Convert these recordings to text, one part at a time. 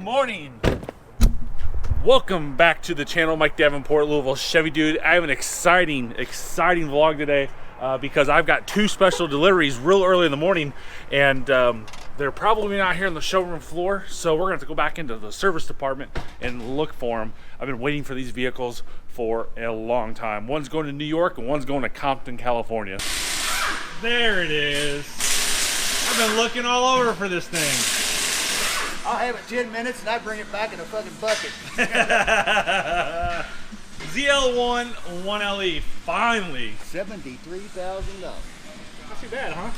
morning. Welcome back to the channel. Mike Davenport, Louisville Chevy Dude. I have an exciting vlog today because I've got two special deliveries real early in the morning, and they're probably not here on the showroom floor, so we're gonna have to go back into the service department and look for them. I've been waiting for these vehicles for a long time. One's going to New York and one's going to Compton, California. There it is. I've been looking all over for this thing. I'll have it 10 minutes and I bring it back in a fucking bucket. ZL11LE, finally. $73,000. Not too bad, huh?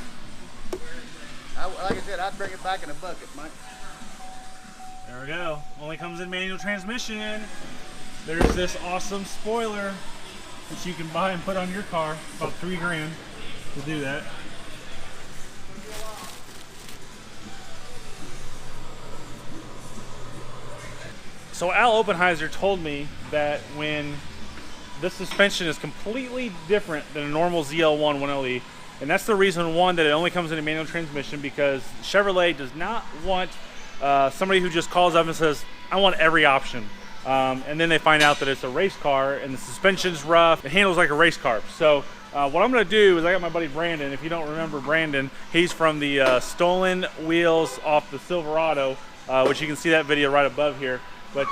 Like I said, I'd bring it back in a bucket, Mike. There we go. Only comes in manual transmission. There's this awesome spoiler that you can buy and put on your car. About $3 grand to do that. So Al Oppenheiser told me that when this suspension is completely different than a normal ZL11LE, and that's the reason, one, that it only comes in a manual transmission, because Chevrolet does not want somebody who just calls up and says, I want every option. And then they find out that it's a race car and the suspension's rough, it handles like a race car. So what I'm gonna do is, I got my buddy Brandon. If you don't remember Brandon, he's from the stolen wheels off the Silverado, which you can see that video right above here. But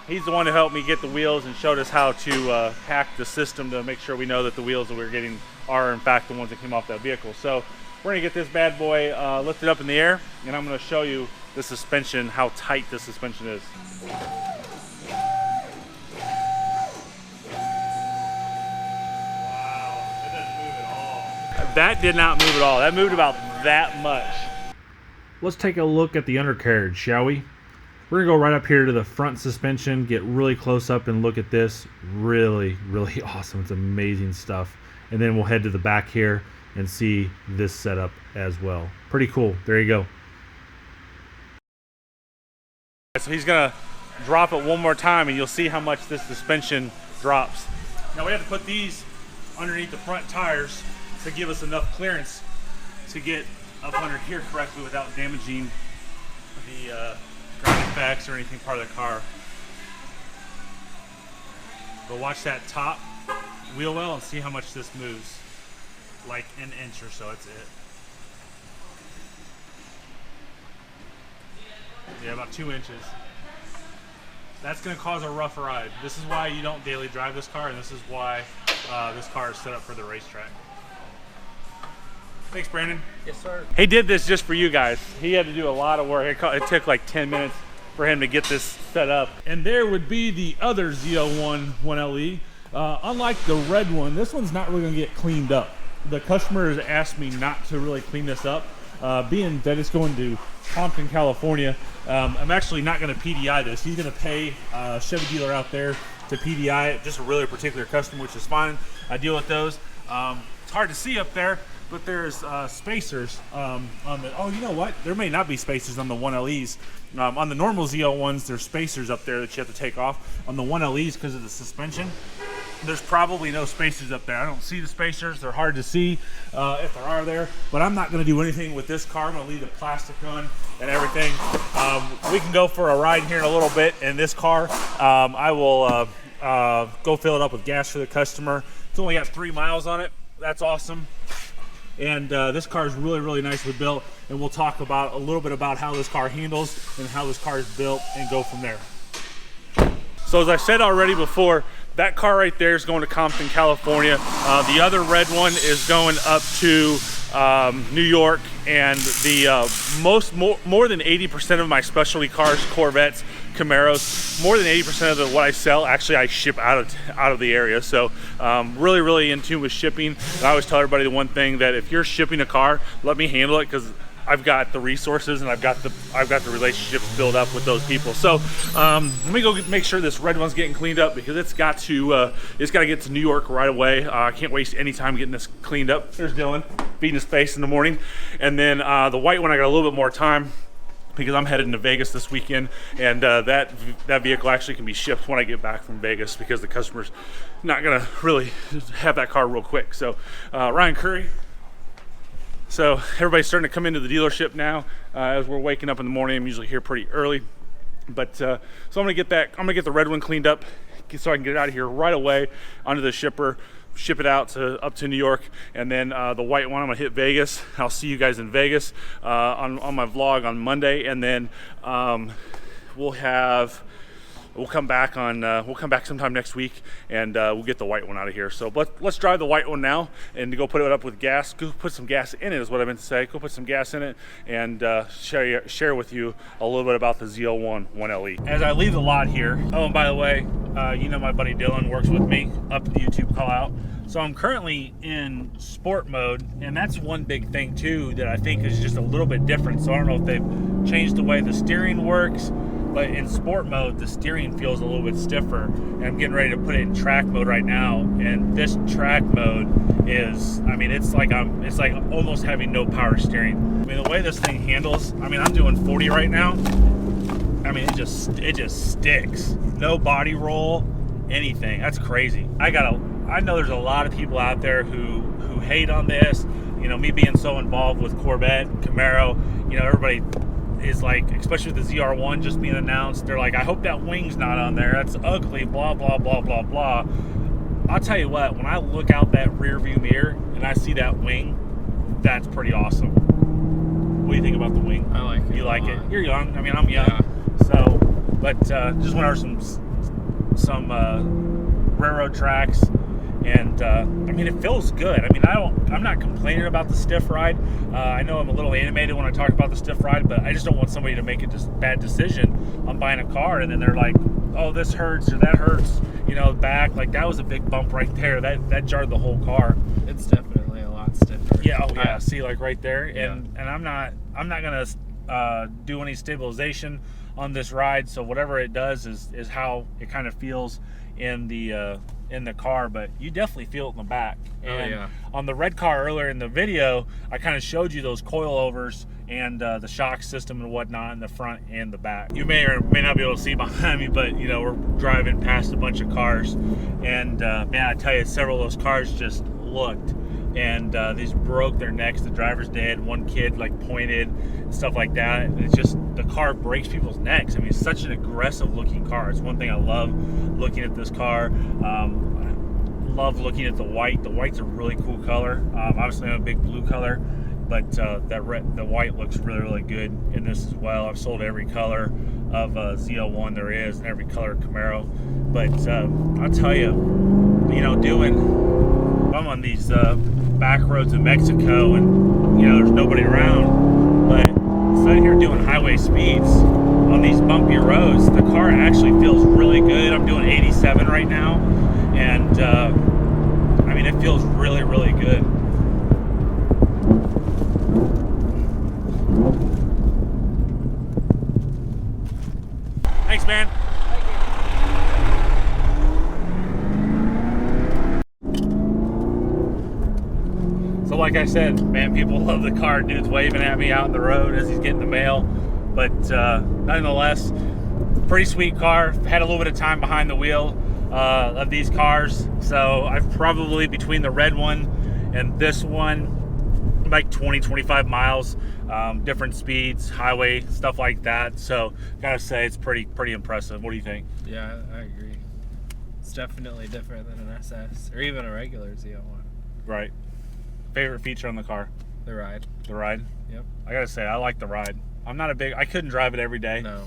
he's the one who helped me get the wheels and showed us how to hack the system to make sure we know that the wheels that we're getting are in fact the ones that came off that vehicle. So we're gonna get this bad boy lifted up in the air, and I'm gonna show you the suspension, how tight this suspension is. Wow, it doesn't move at all. That did not move at all. That moved about that much. Let's take a look at the undercarriage, shall we? We're gonna go right up here to the front suspension, get really close up and look at this. Really, really awesome. It's amazing stuff. And then we'll head to the back here and see this setup as well. Pretty cool. There you go. So he's gonna drop it one more time and you'll see how much this suspension drops. Now we have to put these underneath the front tires to give us enough clearance to get up under here correctly without damaging the ground effects or anything part of the car. But watch that top wheel well and see how much this moves. Like an inch or so, that's it. Yeah, about 2 inches. That's gonna cause a rough ride. This is why you don't daily drive this car, and this is why this car is set up for the racetrack. Thanks, Brandon. Yes, sir. He did this just for you guys. He had to do a lot of work. It took like 10 minutes for him to get this set up. And there would be the other ZL11LE. Unlike the red one, this one's not really gonna get cleaned up. The customer has asked me not to really clean this up, being that it's going to Compton, California. I'm actually not gonna PDI this. He's gonna pay a Chevy dealer out there to PDI it, just a really particular customer, which is fine. I deal with those. It's hard to see up there, but there's spacers on the, oh, you know what? There may not be spacers on the 1LEs. On the normal ZL1s, there's spacers up there that you have to take off. On the 1LEs, because of the suspension, there's probably no spacers up there. I don't see the spacers. They're hard to see if there are there. But I'm not going to do anything with this car. I'm going to leave the plastic on and everything. We can go for a ride here in a little bit in this car. I will go fill it up with gas for the customer. It's only got 3 miles on it. That's awesome. And this car is really, really nicely built, and we'll talk about a little bit about how this car handles and how this car is built and go from there. So as I said already before, that car right there is going to Compton, California. The other red one is going up to New York, and the more than 80% of my specialty cars, Corvettes, Camaros, more than 80% of what I sell, actually I ship out of the area. So really, really in tune with shipping. And I always tell everybody the one thing, that if you're shipping a car, let me handle it, because I've got the resources and I've got the relationships built up with those people. So let me go make sure this red one's getting cleaned up, because it's got to get to New York right away. I can't waste any time getting this cleaned up. There's Dylan feeding his face in the morning, and then the white one I got a little bit more time, because I'm headed to Vegas this weekend, and that vehicle actually can be shipped when I get back from Vegas, because the customer's not gonna really have that car real quick. So Ryan Curry. So everybody's starting to come into the dealership now as we're waking up in the morning. I'm usually here pretty early. But so I'm gonna get that. I'm gonna get the red one cleaned up so I can get it out of here right away onto the shipper, ship it out up to New York, and then the white one I'm gonna hit Vegas. I'll see you guys in Vegas on my vlog on Monday, and then we'll come back sometime next week, and we'll get the white one out of here. So let's drive the white one now and go put it up with gas. Go put some gas in it is what I meant to say. Go put some gas in it and share with you a little bit about the ZL11LE. As I leave the lot here, oh, and by the way, you know my buddy Dylan works with me up at the YouTube call out. So I'm currently in sport mode, and that's one big thing too that I think is just a little bit different. So I don't know if they've changed the way the steering works, but in sport mode, the steering feels a little bit stiffer. And I'm getting ready to put it in track mode right now. And this track mode is, I mean, it's like almost having no power steering. I mean, the way this thing handles, I mean, I'm doing 40 right now. I mean, it just sticks. No body roll, anything. That's crazy. I know there's a lot of people out there who hate on this. You know, me being so involved with Corvette, Camaro, you know, everybody is like, especially with the ZR1 just being announced, they're like, I hope that wing's not on there. That's ugly, blah, blah, blah, blah, blah. I'll tell you what, when I look out that rear view mirror and I see that wing, that's pretty awesome. What do you think about the wing? I like it. You like it? You're young. I mean, I'm young. Yeah. So, but just went over some railroad tracks, and I mean, it feels good. I mean, I'm not complaining about the stiff ride. I know I'm a little animated when I talk about the stiff ride, but I just don't want somebody to make a bad decision on buying a car and then they're like, oh, this hurts or that hurts, you know, back. Like, that was a big bump right there. That jarred the whole car. It's definitely a lot stiffer. Yeah, oh yeah, see, like right there. Yeah. And I'm not gonna do any stabilization on this ride, so whatever it does is how it kind of feels in the car, but you definitely feel it in the back. And yeah. On the red car earlier in the video, I kind of showed you those coilovers and the shock system and whatnot in the front and the back. You may or may not be able to see behind me, but you know, we're driving past a bunch of cars, and man, I tell you, several of those cars just looked, and these broke their necks. The driver's dead. One kid like pointed and stuff like that. And it's just, the car breaks people's necks. I mean, it's such an aggressive looking car. It's one thing I love looking at this car. I love looking at the white. The white's a really cool color. Obviously I'm a big blue color, but the white looks really, really good in this as well. I've sold every color of ZL1 there is, and every color of Camaro. But I'll tell you, you know, I'm on these back roads in Mexico, and you know, there's nobody around, but sitting here doing highway speeds on these bumpy roads, the car actually feels really good. I'm doing 87 right now, and I mean, it feels really, really good. Thanks, man. So like I said, man, people love the car. Dude's waving at me out in the road as he's getting the mail. But nonetheless, pretty sweet car. Had a little bit of time behind the wheel of these cars. So I've probably, between the red one and this one, like 20-25 miles, different speeds, highway, stuff like that. So gotta say, it's pretty impressive. What do you think? Yeah, I agree. It's definitely different than an SS or even a regular ZL1. Right. Favorite feature on the car? The ride. The ride? Yep. I gotta say, I like the ride. I'm not I couldn't drive it every day. No.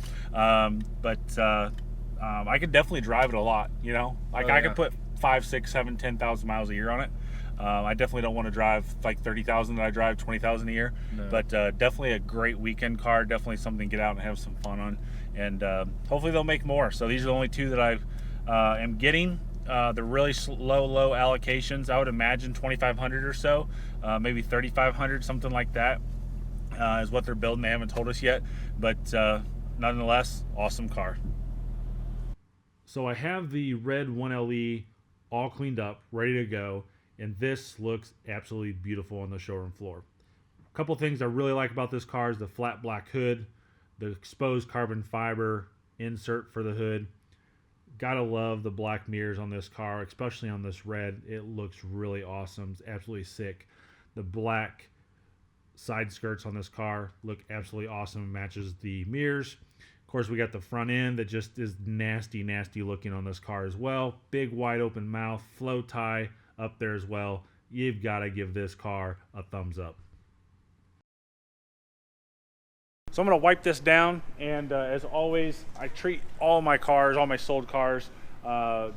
But I could definitely drive it a lot, you know? Like, I could put 5, 6, 7, 10,000 miles a year on it. I definitely don't want to drive like 30,000 that I drive 20,000 a year. No. But definitely a great weekend car. Definitely something to get out and have some fun on. And hopefully they'll make more. So these are the only two that I am getting. The really low allocations, I would imagine 2,500 or so, maybe 3,500, something like that, is what they're building. They haven't told us yet, but nonetheless, awesome car. So I have the red 1LE all cleaned up, ready to go, and this looks absolutely beautiful on the showroom floor. A couple things I really like about this car is the flat black hood, the exposed carbon fiber insert for the hood. Gotta love the black mirrors on this car, especially on this red. It looks really awesome. It's absolutely sick. The black side skirts on this car look absolutely awesome. It matches the mirrors. Of course, we got the front end that just is nasty looking on this car as well. Big wide open mouth, flow tie up there as well. You've got to give this car a thumbs up. So I'm going to wipe this down, and as always, I treat all my cars, all my sold cars,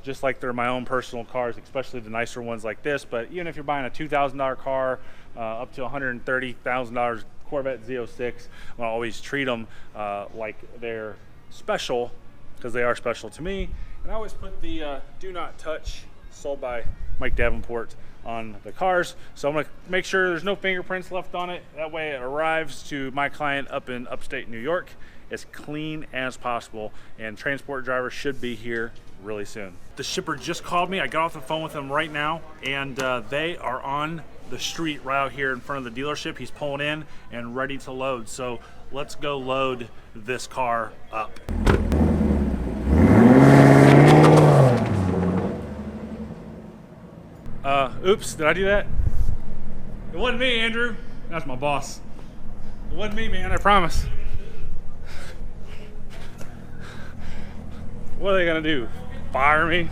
just like they're my own personal cars, especially the nicer ones like this. But even if you're buying a $2,000 car, up to $130,000 Corvette Z06, I always treat them like they're special, because they are special to me. And I always put the do not touch, sold by Mike Davenport, on the cars. So I'm going to make sure there's no fingerprints left on it. That way it arrives to my client up in upstate New York as clean as possible, and transport drivers should be here really soon. The shipper just called me. I got off the phone with him right now, and they are on the street right out here in front of the dealership. He's pulling in and ready to load. So let's go load this car up. Oops, did I do that? It wasn't me, Andrew. That's my boss. It wasn't me, man, I promise. What are they gonna do? Fire me?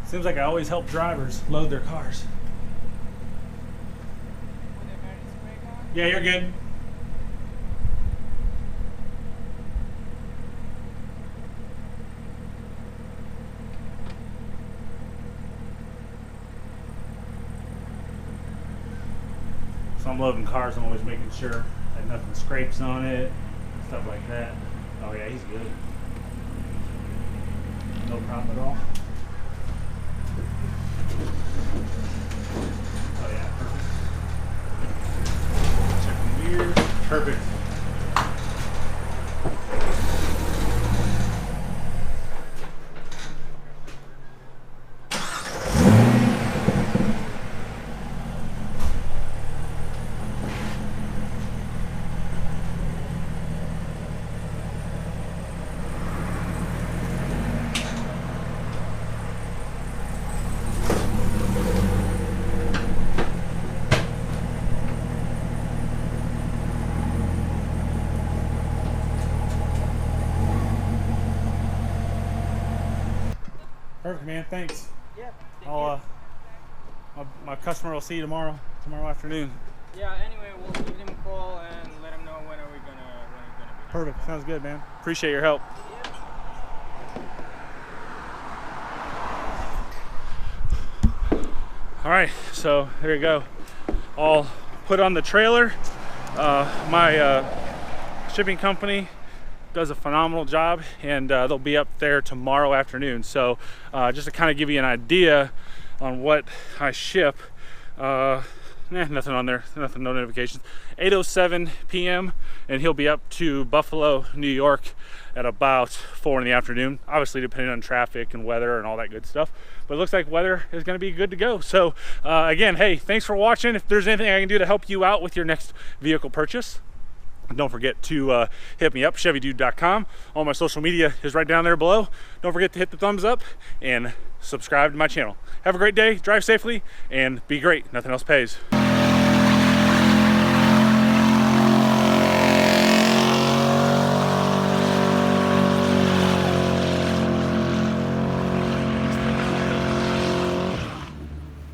Seems like I always help drivers load their cars. Yeah, you're good. So I'm loading cars, I'm always making sure that nothing scrapes on it, stuff like that. Oh yeah, he's good. No problem at all. Oh yeah, perfect. Check the mirrors. Perfect. Perfect, man. Thanks. Yeah. I'll my customer will see you tomorrow afternoon. Yeah. Anyway, we'll give him a call and let him know when he's gonna be. Perfect. Sounds good, man. Appreciate your help. All right, so there you go. All put on the trailer. My shipping company does a phenomenal job, and they'll be up there tomorrow afternoon. So just to kind of give you an idea on what I ship, nothing on there, nothing, no notifications. 8:07 p.m. and he'll be up to Buffalo, New York at about 4 in the afternoon, obviously depending on traffic and weather and all that good stuff. But it looks like weather is going to be good to go. So again, hey, thanks for watching. If there's anything I can do to help you out with your next vehicle purchase, don't forget to hit me up, ChevyDude.com. All my social media is right down there below. Don't forget to hit the thumbs up and subscribe to my channel. Have a great day, drive safely, and be great. Nothing else pays.